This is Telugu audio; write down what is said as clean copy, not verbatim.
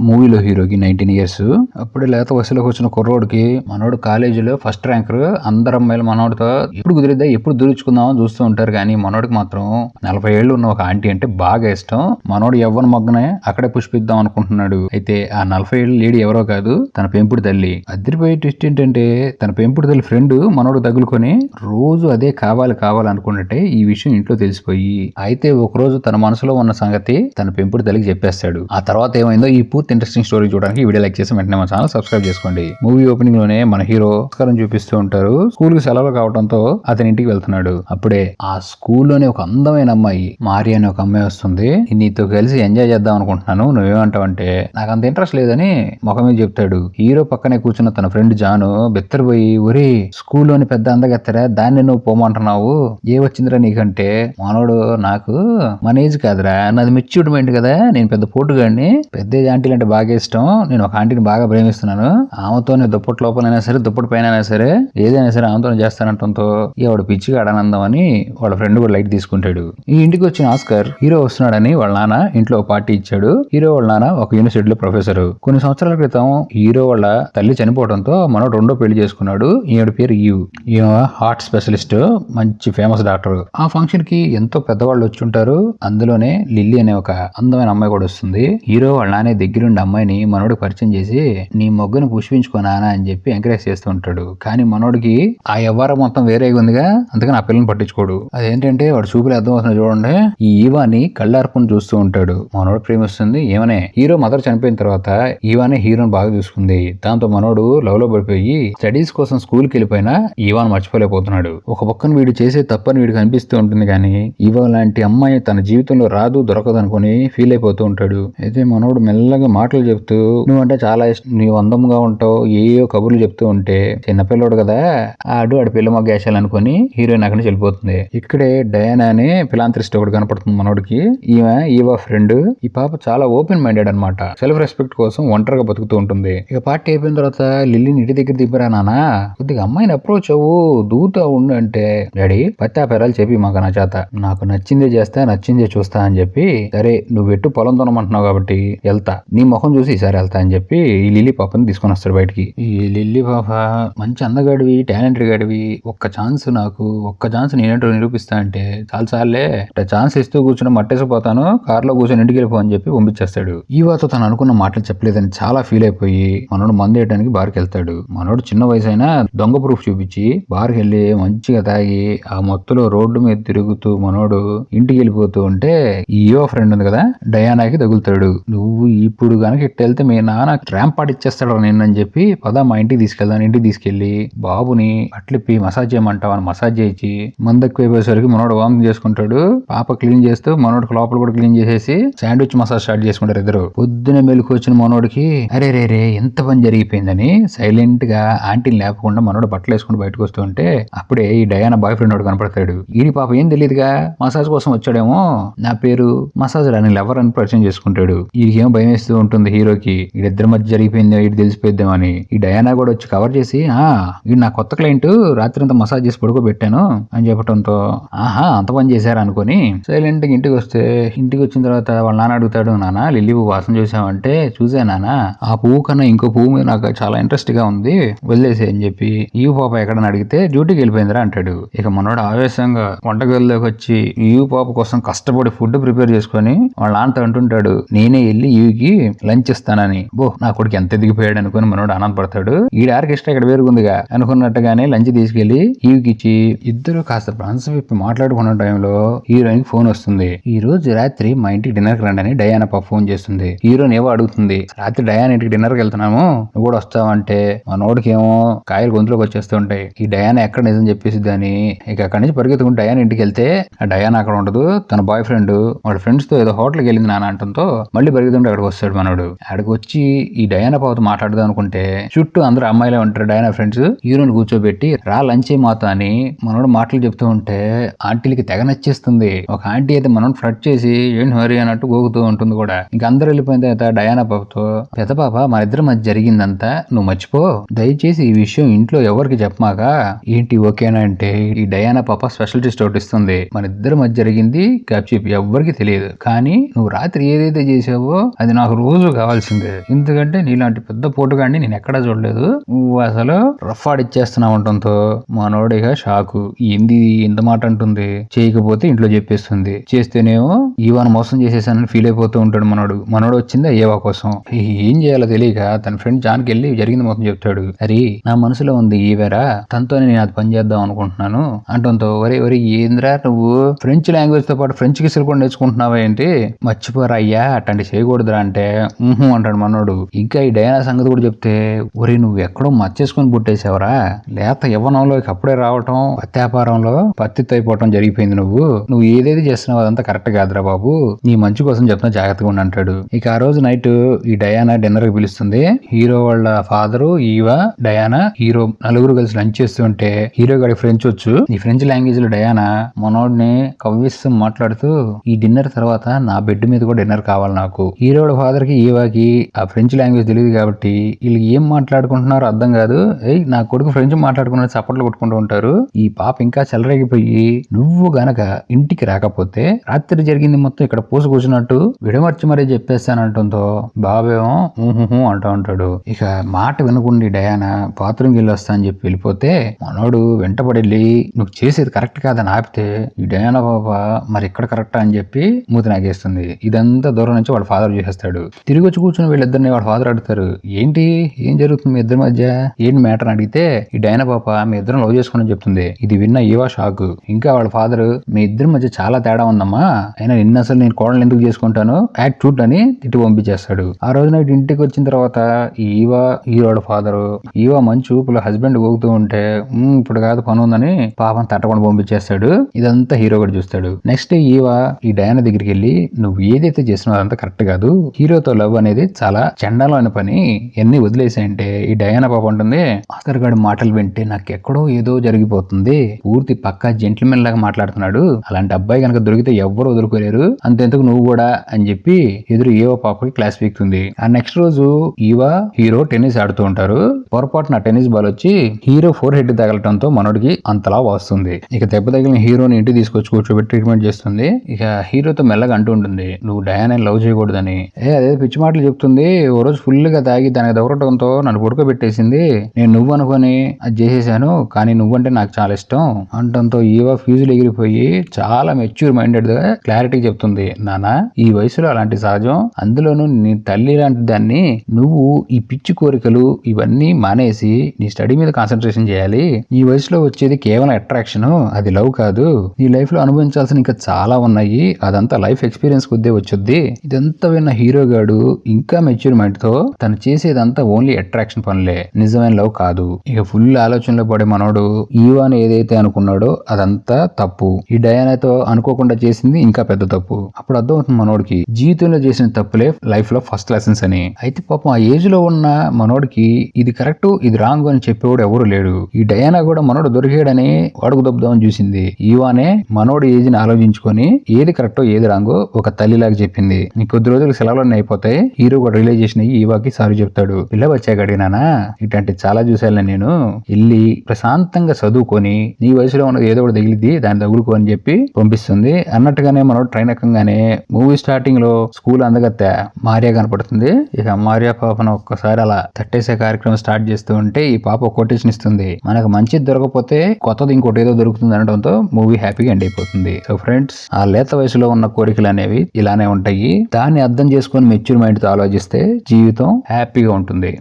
మూవీలో హీరోకి 19 years. అప్పుడే లేత వయసులోకి వచ్చిన కుర్రోడికి మనోడు కాలేజీలో ఫస్ట్ ర్యాంకర్. అందరు అమ్మాయిలు మనోడితో ఎప్పుడు కుదిరిద్దా ఎప్పుడు దూరించుకుందామని చూస్తూ ఉంటారు. కానీ మనోడికి మాత్రం 40 ఏళ్ళు ఉన్న ఒక ఆంటీ అంటే బాగా ఇష్టం. మనోడు యవ్వన మగ్గనే అక్కడే పుష్పిద్దాం అనుకుంటున్నాడు. అయితే ఆ 40 ఏళ్ళ లేడీ ఎవరో కాదు, తన పెంపుడు తల్లి. అదిరిపోయే ట్విస్ట్ ఏంటంటే తన పెంపుడు తల్లి ఫ్రెండ్ మనోడు తగులుకొని రోజు అదే కావాలి అనుకున్నట్టే ఈ విషయం ఇంట్లో తెలిసిపోయి, అయితే ఒక రోజు తన మనసులో ఉన్న సంగతి తన పెంపుడు తల్లికి చెప్పేస్తాడు. ఆ తర్వాత ఏమైందో ఈ పూర్తి ఇంట్రెస్టింగ్ స్టోరీ చూడడానికి వీడియో లైక్ చేసి వెంటనే మన ఛానల్ సబ్స్క్రైబ్ చేసుకోండి. మూవీ ఓపెనింగ్ లోనే మన హీరో నమస్కారం చూపిస్తూ ఉంటారు. స్కూల్ కి సెలవులు కావడంతో అతని ఇంటికి వెళ్తున్నాడు. అప్పుడే ఆ స్కూల్లోనే ఒక అందమైన అమ్మాయి మారి అనే ఒక అమ్మాయి వస్తుంది. నీతో కలిసి ఎంజాయ్ చేద్దాం అనుకుంటున్నాను, నువ్వేమంటావంటే నాకు అంత ఇంట్రెస్ట్ లేదని ముఖం మీద చెప్తాడు. హీరో పక్కనే కూర్చున్న తన ఫ్రెండ్ జాను బెత్తరపోయి, ఒరే స్కూల్లోని పెద్ద అందగత్తెరా, దాన్ని నువ్వు పోమంటున్నావు, ఏ వచ్చిందిరా నీకంటే? మనోడు, నాకు మన ఏజ్ కాదురా, నాది మెచ్యూర్డ్ మైండ్ కదా, నేను పెద్ద పోటుగాడిని, పెద్ద ఆంటీలు అంటే బాగా ఇష్టం, నేను ఒక ఆంటీని బాగా ప్రేమిస్తున్నాను, ఆమెతోనే దుప్పటి లోపలైనా సరే దుప్పటి పైన సరే ఏదైనా సరే ఆమెతోనే చేస్తానంటంతో ఎవడు పిచ్చిగా ఆడనందం అని వాళ్ళ ఫ్రెండ్ కూడా లైట్ తీసుకుంటాడు. ఈ ఇంటికి వచ్చిన ఆస్కర్ హీరో వస్తున్నాడని వాళ్ళ నాన్న ఇంట్లో పార్టీ ఇచ్చాడు. హీరో వాళ్ళ నాన్న ఒక యూనివర్సిటీలో ప్రొఫెసర్. కొన్ని సంవత్సరాల క్రితం హీరో వాళ్ళ తల్లి చనిపోవడంతో మనోడు రెండో పెళ్లి చేసుకున్నాడు. ఈవిడ పేరు ఈమె హార్ట్ స్పెషలిస్ట్, మంచి ఫేమస్ డాక్టర్. ఆ ఫంక్షన్ కి ఎంతో పెద్దవాళ్ళు వచ్చి ఉంటారు. అందులోనే లిల్లీ అనే ఒక అందమైన అమ్మాయి కూడా వస్తుంది. హీరో వాళ్ళ నానే దగ్గరుండి అమ్మాయిని మనోడికి పరిచయం చేసి, నీ మొగ్గును పుష్పించుకో నాన్న అని చెప్పి ఎంకరేజ్ చేస్తూ ఉంటాడు. కానీ మనోడికి ఆ వ్యవహారం మొత్తం వేరేగా ఉందిగా, అందుకని ఆ పిల్లని పట్టించుకోడు. అదేంటంటే వాడు చూపులు అర్థం అవుతుంది చూడండి. ఈ ఈవాని కళ్ళార్పుని చూస్తూ ఉంటాడు. మనోడు ప్రేమిస్తుంది ఏమనే. హీరో మదర్ చనిపోయిన తర్వాత ఈవానే హీరోని బాగా చూసుకుంది. దాంతో మనోడు లవ్ లో పడిపోయి స్టడీస్ కోసం స్కూల్ కి వెళ్ళిపోయినా ఈవాన్ మర్చిపోలేకపోతున్నాడు. ఒక పక్కన వీడు చేసే తప్పని వీడికి అనిపిస్తూ ఉంటుంది. కానీ ఈవా లాంటి అమ్మాయి తన జీవితంలో రాదు దొరకదు అనుకుని ఫీల్ అయిపోతూ ఉంటాడు. అయితే మనోడు మెల్లగా మాటలు చెప్తూ, నువ్వంటే చాలా ఇష్టం, నువ్వు అందంగా ఉంటావు, ఏయో కబుర్లు చెప్తూ ఉంటే చిన్నపిల్లోడు కదా ఆడు పిల్ల మగ్గేశాలనుకుని హీరోయిన్ అక్కడి నుంచి వెళ్ళిపోతుంది. ఇక్కడే డయానా అనే ఫిలాంథ్రిస్ట్ ఒకటి కనపడుతుంది మనోడికి. Eva friend. ఈ పాప చాలా ఓపెన్ మైండెడ్ అనమాట. సెల్ఫ్ రెస్పెక్ట్ కోసం ఒంటరిగా బతుకుతూ ఉంటుంది. ఇక పార్టీ అయిపోయిన తర్వాత లిల్లీని ఇంటి దగ్గర దిబ్బరా నాన్న, కొద్దిగా అమ్మాయిని అప్రోచ్ అవ్వు, దూతా ఉండు అంటే, డాడీ పత్తాపెరాలు చెప్పి మాకు నా చేత, నాకు నచ్చిందే చేస్తా, నచ్చిందే చూస్తా అని చెప్పి, సరే నువ్వు ఎట్టు పొలం తొనమంటున్నావు కాబట్టి వెళ్తా, నీ ముఖం చూసి ఈసారి వెళ్తా అని చెప్పి ఈ లిల్లీ పాపని తీసుకొని వస్తాడు బయటికి. ఈ లిల్లీ పాప మంచి అందగాడివి, టాలెంటెడ్ గాడివి, ఒక్క ఛాన్స్ నేనేంటో నిరూపిస్తా అంటే, చాలే ఛాన్స్ ఇస్తూ కూర్చుని మట్టేసిపోతాను, కారులో కూర్చొని ఇంటికి వెళ్ళిపో అని చెప్పి పంపించేస్తాడు. ఈ వాతో తను అనుకున్న మాటలు చెప్పలేదని చాలా ఫీల్ అయిపోయి మనోడు మందు వేయడానికి బార్కి వెళ్తాడు. మనోడు చిన్న వయసు అయినా దొంగ ప్రూఫ్ చూపించి బార్కి వెళ్ళి మంచిగా తాగి ఆ మొత్తులో రోడ్డు మీద తిరుగుతూ మనోడు ఇంటికి వెళ్ళిపోతూ ఉంటే ఈవో ఫ్రెండ్ ఉంది కదా డయానాకి తగులుతాడు. నువ్వు ఇప్పుడు కనుక ఇట్టు వెళ్తే మీ నాన్న ర్యాంప్ పాటిచ్చేస్తాడు నిన్నని చెప్పి, పదా మా ఇంటికి తీసుకెళ్దాం. ఇంటికి తీసుకెళ్లి బాబుని అట్లిప్పి మసాజ్ చేయమంటావు అని మసాజ్ చేయించి మందకు అయిపోయేసరికి మనోడు వామింగ్ చేసుకుంటాడు. పాప క్లీన్ చేస్తూ మనోడికి లోపల కూడా క్లీన్ చేసేసి శాండ్విచ్ మసాజ్ స్టార్ట్ చేసుకుంటారు ఇద్దరు. పొద్దునే మెలకు వచ్చిన మనోడికి అరే రే ఎంత పని జరిగిపోయిందని సైలెంట్ గా ఆంటీని లేపకుండా మనోడు బట్టలు వేసుకుని బయటకు వస్తూ ఉంటే అప్పుడే ఈ డయానా బాయ్ ఫ్రెండ్ వాడు కనపడతాడు. ఈడి పాప ఏం తెలియదుగా మసాజ్ కోసం వచ్చాడేమో, నా పేరు మసాజ్ రాని లవర్ అని పరిచయం చేసుకుంటాడు. వీడికి ఏమో భయం వేస్తూ ఉంటుంది హీరోకి, వీడిద్దరి మధ్య జరిగిపోయిందో వీడి తెలిసిపోయిద్దామని. ఈ డయానా కూడా వచ్చి కవర్ చేసి, వీడు నా కొత్త క్లయింట్, రాత్రి అంతా మసాజ్ చేసి పడుకోబెట్టాను అని చెప్పడంతో ఆహా అంత పని చేశారు అనుకుని సైలెంట్ గా ఇంటికి వస్తే, ఇంటికి వచ్చిన తర్వాత వాళ్ళ నాన్న అడుగుతాడు, నాన్న లిల్లీ పువ్వు వాసన చూసావంటే, చూసా నాన్న, ఆ పువ్వు కన్నా ఇంకో పువ్వు మీద నాకు చాలా ఇంట్రెస్ట్ గా ఉంది, వదిలేసే అని చెప్పి ఈ పాప ఎక్కడని అడిగితే డ్యూటీకి వెళ్ళిపోయిందిరా అంటాడు. ఇక మనోడు ఆవేశంగా వంటగదిలోకి వచ్చి ఈ పాప కోసం కష్టపడి ఫుడ్ ప్రిపేర్ చేసుకుని వాళ్ళ నాన్నతో అంటుంటాడు, నేనే వెళ్ళి ఈవికి లంచ్ ఇస్తానని. నా కొడుకు ఎంత ఎదిగిపోయాడు అనుకుని మనోడు ఆనందపడతాడు. ఈ ఆర్కెస్ట్రా ఇక్కడ వేరుగుందిగా అనుకున్నట్టుగానే లంచ్ తీసుకెళ్లి ఈవికి ఇచ్చి ఇద్దరు కాస్త మనసు విప్పి మాట్లాడుకున్న టైంలో హీరోయిన్ ఫోన్ వస్తుంది. ఈ రోజు రాత్రి మా ఇంటికి డిన్నర్ కి రండి అని డయానా పాప ఫోన్ చేస్తుంది. హీరోయిన్ ఏవో అడుగుతుంది, రాత్రి డయానా ఇంటికి డిన్నర్ కి వెళ్తున్నాము, నువ్వు కూడా వస్తావంటే మనోడికి ఏమో కాయలు గొంతులోకి వచ్చేస్తూ ఉంటాయి. ఈ డయానా ఎక్కడ నిజం చెప్పేసిద్ది అని ఇక అక్కడి నుంచి పరిగెత్తుకుంటే డయానా ఇంటికి వెళ్తే ఆ డయానా అక్కడ ఉండదు. తన బాయ్ ఫ్రెండ్ వాళ్ళ ఫ్రెండ్స్ తో ఏదో హోటల్కి వెళ్ళింది నాన్న అంటంతో మళ్ళీ పరిగెత్తుంటే అక్కడికి వస్తాడు మనోడు. అక్కడికి వచ్చి ఈ డయానా పాపతో మాట్లాడదాం అనుకుంటే చుట్టూ అందరూ అమ్మాయిలే ఉంటారు. డయానా ఫ్రెండ్స్ హీరోని కూర్చోబెట్టి రా లంచ్ మాతో అని మనోడు మాటలు చెప్తూ ఉంటే ఆంటీలకి తెగ నచ్చేస్తుంది. ఒక ఆంటీ అయితే మనం ఫ్లడ్ చేసి ఏంటి హరి అన్నట్టు గోగుతూ ఉంటుంది కూడా. ఇంక అందరూ వెళ్ళిపోయిన తర్వాత డయానా పాపతో, పెద్ద పాప మన ఇద్దరి మధ్య జరిగిందంతా నువ్వు మర్చిపో, దయచేసి ఈ విషయం ఇంట్లో ఎవరికి చెప్పమాక, ఏంటి ఓకేనా అంటే ఈ డయానా పాప స్పెషలిస్ట్ ఒకటి ఇస్తుంది, మన ఇద్దరి మధ్య జరిగింది గప్చిప్ ఎవరికి తెలియదు, కానీ నువ్వు రాత్రి ఏదైతే చేసావో అది నాకు రోజు కావాల్సిందే, ఎందుకంటే నీలాంటి పెద్ద పోటుగాడిని నేను ఎక్కడా చూడలేదు, నువ్వు అసలు రఫ్ ఆడిచ్చేస్తున్నావు అంటంతో మనోడిగా షాకు. ఏంది ఇంత మాట అంటుంది, చేయకపోతే ఇంట్లో చెప్పేస్తుంది, చేస్తేనేమో ఈవాను మోసం చేసేసానని ఫీల్ అయిపోతూ ఉంటాడు మనోడు వచ్చింది ఏవా కోసం. ఏం చేయాలో తెలియక తన ఫ్రెండ్ జాన్కి వెళ్ళి జరిగింది మొత్తం చెప్తాడు. అరే నా మనసులో ఉంది ఈవేరా, తనతో నేను అది పని చేద్దాం అనుకుంటున్నాను అంటంతో, ఒరే ఏంద్రా నువ్వు ఫ్రెంచ్ లాంగ్వేజ్ తో పాటు ఫ్రెంచ్ కిసులు కూడా నేర్చుకుంటున్నావా ఏంటి, మర్చిపోరా అయ్యా అట్లాంటి చేయకూడదురా అంటే అంటాడు మనోడు. ఇంకా ఈ డయానా సంగతి కూడా చెప్తే, ఒరే నువ్వు ఎక్కడో మర్చేసుకుని పుట్టేసావరా, లేత యవ్వనంలోకి అప్పుడే రావటం, పత్తి వ్యాపారంలో పత్తితో అయిపోవటం జరిగిపోయింది, నువ్వు ఏదేది చేస్తున్నావు అదంతా కరెక్ట్ కాదురా బాబు, నీ మంచి కోసం చెప్తున్నా జాగ్రత్తగా ఉండి అంటాడు. ఇక ఆ రోజు నైట్ ఈ డయానా డిన్నర్ కి పిలుస్తుంది. హీరో వాళ్ళ ఫాదరు, ఈవా, డయానా, హీరో నలుగురు కలిసి లంచ్ చేస్తుంటే హీరో గారి ఫ్రెంచ్ వచ్చు. ఈ ఫ్రెంచ్ లాంగ్వేజ్ లో డయానా మనోడిని కవ్విస్తూ మాట్లాడుతూ, ఈ డిన్నర్ తర్వాత నా బెడ్ మీద కూడా డిన్నర్ కావాలి నాకు. హీరో వాళ్ళ ఫాదర్ కి ఈవాకి ఆ ఫ్రెంచ్ లాంగ్వేజ్ తెలియదు కాబట్టి వీళ్ళు ఏం మాట్లాడుకుంటున్నారో అర్థం కాదు. నా కొడుకు ఫ్రెంచ్ మాట్లాడుకున్న చప్పట్లు కొట్టుకుంటూ ఉంటారు. ఈ పాప ఇంకా చెలరేగిపోయి, నువ్వు గనక ఇంటికి రాకపోతే రాత్రి జరిగింది మొత్తం ఇక్కడ పూసు కూర్చున్నట్టు విడమర్చి మరీ చెప్పేస్తానంటంతో బాబేమో అంటూ ఉంటాడు. ఇక మాట వినకుండా డయానా బాత్రూమ్కి వెళ్ళి వస్తా అని చెప్పి వెళ్ళిపోతే మనోడు వెంటపడి నువ్వు చేసేది కరెక్ట్ కాదని ఆపితే ఈ డయానా పాప మరి ఇక్కడ కరెక్టా అని చెప్పి మూతి నాగేస్తుంది. ఇదంతా దూరం నుంచి వాడు ఫాదర్ చేసేస్తాడు. తిరిగి వచ్చి కూర్చుని వీళ్ళిద్దరిని వాడు ఫాదర్ అడుగుతారు, ఏం జరుగుతుంది మీ ఇద్దరి మధ్య, ఏంటి మ్యాటర్ అడిగితే ఈ డయానా పాప మీ ఇద్దరం లవ్ చేసుకుని చెప్తుంది. ఇది విన్న ఈవా షాక్. ఇంకా వాళ్ళ ఫాదర్, మీ ఇద్దరి మధ్య చాలా తేడా ఉందమ్మా, అయినా నిన్న అసలు నేను కోడలు ఎందుకు చేసుకుంటాను యాక్ట్ అని తిట్టి పంపించేస్తాడు. ఆ రోజు నైట్ ఇంటికి వచ్చిన తర్వాత ఈవా హీరోడ ఫాదర్ ఈవా మంచు ఇప్పుడు హస్బెండ్ ఊగుతూ ఉంటే ఇప్పుడు కాదు పని ఉందని పాపం తట్టకుండా పంపించేస్తాడు. ఇదంతా హీరో కూడా చూస్తాడు. నెక్స్ట్ ఈవా ఈ డయానా దగ్గరికి వెళ్ళి, నువ్వు ఏదైతే చేసినావు అదంతా కరెక్ట్ కాదు, హీరోతో లవ్ అనేది చాలా చండాలమైన పని, ఎన్ని వదిలేసాయంటే ఈ డయానా పాప ఉంటుంది, ఆస్కర్ గారి మాటలు వింటే నాకు ఎక్కడో ఏదో జరిగిపోతుంది, పూర్తి పక్కా జెంటిల్మెన్ లాగా మాట్లాడుతున్నాడు, అలాంటి అబ్బాయి కనుక దొరికితే ఎవ్వరు వదులుకోలేరు, అంతెందుకు నువ్వు కూడా అని చెప్పి ఎదురు ఈవా పాపకి క్లాస్ పీకుతుంది. ఆ నెక్స్ట్ రోజు ఈవా హీరో టెన్నిస్ ఆడుతూ ఉంటారు. పొరపాటున టెన్నిస్ బాల్ వచ్చి హీరో ఫోర్ హెడ్ తగలటంతో మనోడికి అంతలా వస్తుంది. ఇక దెబ్బ తగిలిన హీరోని ఇంటికి తీసుకొచ్చి కూర్చోబెట్టి ట్రీట్మెంట్ చేస్తుంది. ఇక హీరోతో మెల్లగా అంటూ ఉంటుంది, నువ్వు డయానా లవ్ చేయకూడదని. అదే పిచ్చి మాటలు చెప్తుంది. ఓ రోజు ఫుల్ గా తాగి దానికి దొరకటంతో నన్ను పడుకోబెట్టేసింది, నేను నువ్వు అనుకొని అది చేసేసాను, కానీ నువ్వంటే నాకు చాలా ఇష్టం అంటంతో ఈవా ఫ్యూజులు ఎగిరిపోయి చాలా మెచ్యూర్ మైండెడ్ గా క్లారిటీ చెప్తుంది, నానా ఈ వయసులో అలాంటి సహజం, అందులోనూ నీ తల్లి లాంటి దాన్ని నువ్వు ఈ పిచ్చి కోరికలు ఇవన్నీ మానేసి నీ స్టడీ మీద కాన్సన్ట్రేషన్ చేయాలి, నీ వయసులో వచ్చేది కేవలం అట్రాక్షన్, అది లవ్ కాదు, నీ లైఫ్ లో అనుభవించాల్సిన ఇంకా చాలా ఉన్నాయి, అదంతా లైఫ్ ఎక్స్పీరియన్స్ కొద్దే వచ్చుద్ది. ఇదంతా విన్న హీరో గాడు ఇంకా మెచ్యూర్ మైండ్ తో తను చేసేదంతా ఓన్లీ అట్రాక్షన్ పనులే, నిజమైన లవ్ కాదు. ఇక ఫుల్ ఆలోచనలో పడే మనోడు ఈవాన్ ఏదైతే అనుకున్నాడో అదంతా తప్పు, ఈ డయానాతో అనుకోకుండా చేసింది ఇంకా పెద్ద తప్పు. అప్పుడు అర్థమవుతుంది మనోడికి జీవితంలో చేసిన తప్పులే లైఫ్ లో ఫస్ట్ లెసన్స్ అని. అయితే పాపం ఆ ఏజ్ లో ఉన్న మనోడికి ఇది కరెక్ట్ ఇది రాంగ్ అని చెప్పేవాడు ఎవరు లేడు. ఈ డయానా కూడా మనోడు దొరికాడని వాడుకు దొబ్బుదామని చూసింది. ఈవానే మనోడు ఏజ్ ని ఆలోచించుకొని ఏది కరెక్టో ఏది రాంగో ఒక తల్లిలాగా చెప్పింది. నీ కొద్ది రోజులు సెలవులన్నీ అయిపోతాయి, హీరో కూడా రియలైజేషన్ అయ్యి ఈవాకి సారీ చెప్తాడు. పిల్ల వచ్చాక అడిగినానా ఇట్లాంటి చాలా చూసాను నేను, వెళ్ళి ప్రశాంతంగా చదువుకొని నీ వయసులో ఉన్నది ఏదో ఒకటి తగిలిద్ది దాన్ని తగులుకో అని చెప్పి పంపిస్తుంది. అన్నట్టుగానే మనోడు ట్రైన్ ఎక్కగానే మూవీ స్టార్టింగ్ లో స్కూల్ అందగత్తె మారియా కనపడుతుంది. ఇక మారియా పాపను ఒక్కసారి అలా తట్టేసే కార్యక్రమం స్టార్ట్ చేస్తూ ఉంటే ఈ పాప కొటేషన్ ఇస్తుంది, మనకు మంచిది దొరకపోతే కొత్తది ఇంకోటి ఏదో దొరుకుతుంది అనడంతో మూవీ హ్యాపీగా ఎండ్ అయిపోతుంది. సో ఫ్రెండ్స్, ఆ లేత వయసులో ఉన్న కోరికలు అనేవి ఇలానే ఉంటాయి, దాన్ని అర్థం చేసుకొని మెచ్యూర్ మైండ్ తో ఆలోచిస్తే జీవితం హ్యాపీగా ఉంటుంది.